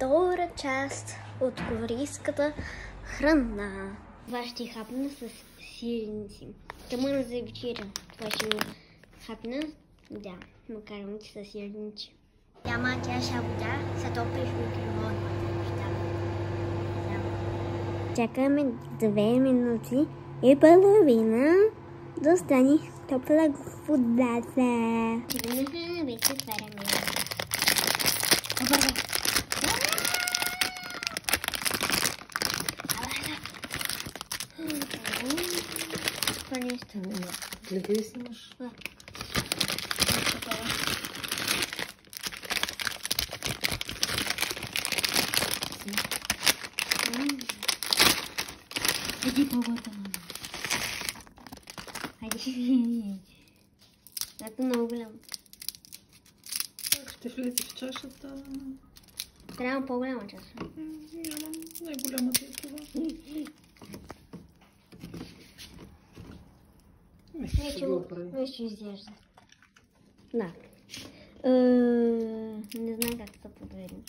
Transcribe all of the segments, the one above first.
втора част от корейската храна. Това ще хапна с сиреници. Тъмън за вечеря. Това ще хапна, да, макароните с сиреници. Няма тяша вода, се топиш микроволновата. Чакаме 2 минути и половина да стане топла водата. Вече отваряме. Добре. Това нещо. Гледай ли снимаш? Иди по-горе, мама. Хайде. Ето много голямо. Ще влезе в чашата. Трябва по-голяма чаша. Нямам. Най-голямата е това. Вече изглежда. Да. Не знам как са подведени.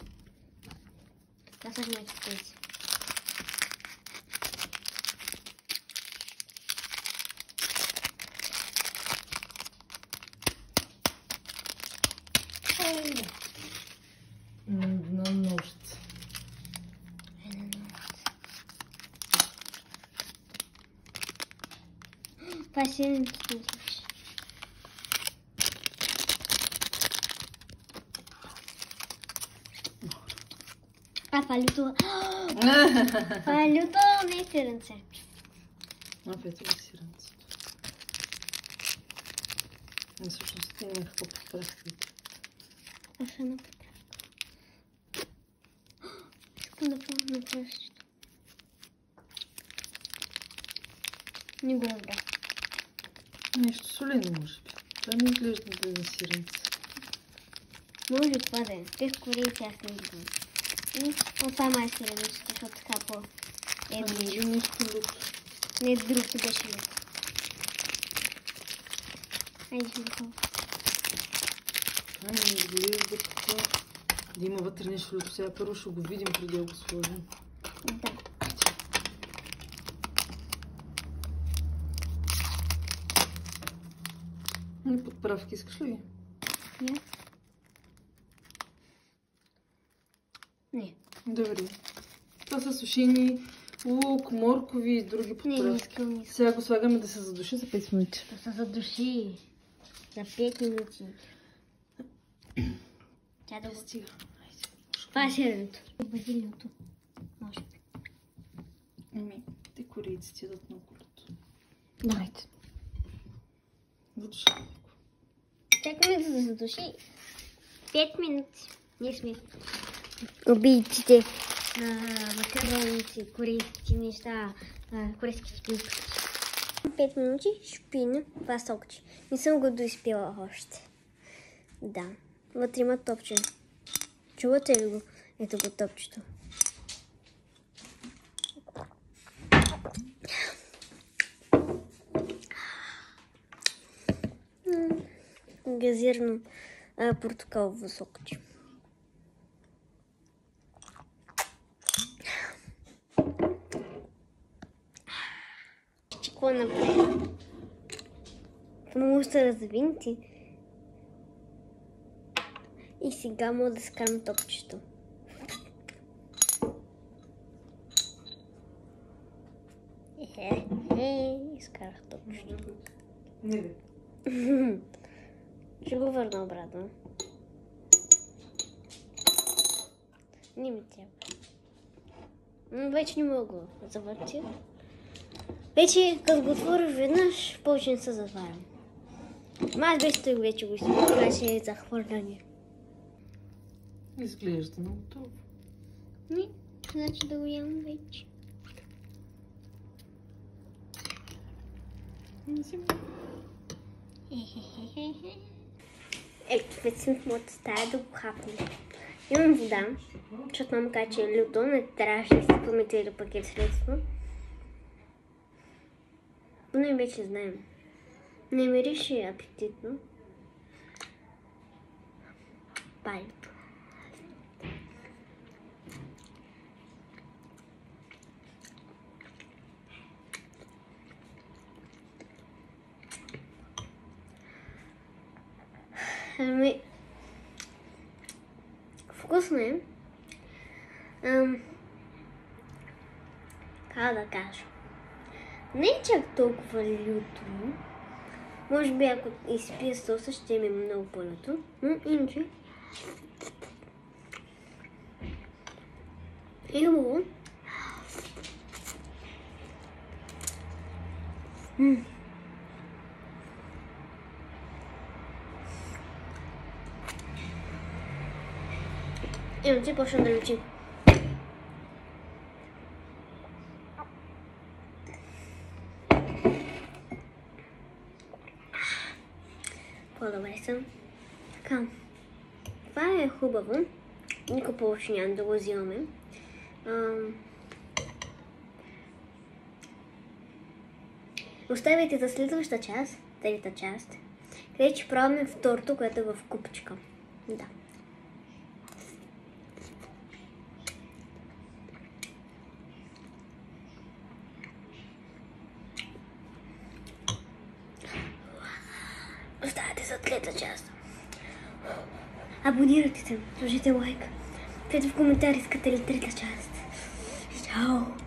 Това са моите тези. На ножица. Това е сирените. Това е лютова. Това е лютова, не е сиренце. Опять е сиренцето. Всъщност има какво поправки. Още една поправка. Искам да пробвам на пръщето. Не го разбрах. Нещо солено може би. Това не изглежда да е сиренце. Може това да е. Те в корейци аз не видим. Това май сиренце, защото така по-едно. Нещо люто. Не, другото беше люто. Айде ще го пробвам. Това не изглежда какво. Да има вътре нещо люто. Сега първо ще го видим преди да го сложим. Да. Подправки искаш ли? Не. Не. Добре. Това са сушени лук, моркови и други подправки. Не. Сега го слагаме да се задуши за 5 минути. Да се задуши. За 5 минути. Тя да го Стига. Това е сиренето. Базилиото. Може би. Те корейците ядат много люто. Давайте. Задуши. Чакаме да се задуши. 5 минути. Ние сме убийците на макароници, корейски неща, корейски спинки. 5 минути шпина, това сокче. Не съм го доизпила още. Да. Вътре има топче. Чувате ли го? Ето го топчето. Газирано портокалово сокче. Какво направи? Може да развинти. И сега мога да скарам топчето. Изкарах топчето. Не бе. Ще го върна обратно. Не ми трябва. Вече не мога да завъртя. Вече, като го отворя веднъж, повече не се затварям. Аз без той вече го изпълня, това ще е захвърляне. Изглежда много добре. Не, значи да го ям вече. Ето, вече съм в моята стая да го хапнем. Имам вода, защото мама каза, че е люто, не трябваше да сипаме целият пакет средство. Поне вече знаем. Не мирише апетитно. Палето. Ами, вкусно е. Как да кажа? Не е чак толкова люто. Може би ако изпия соса, ще ми е много по-люто. Иначе е хубаво. Иначе почна да лючи. По-добре съм. Така. Това е хубаво. Никой повече няма да го взимаме. Оставяйте за следваща част, трета част, където ще пробваме второто, което е в купчика. Да. Оставяйте за трета част. Абонирайте се, сложите лайк. Пишете в коментари, искате ли трета част. Чао!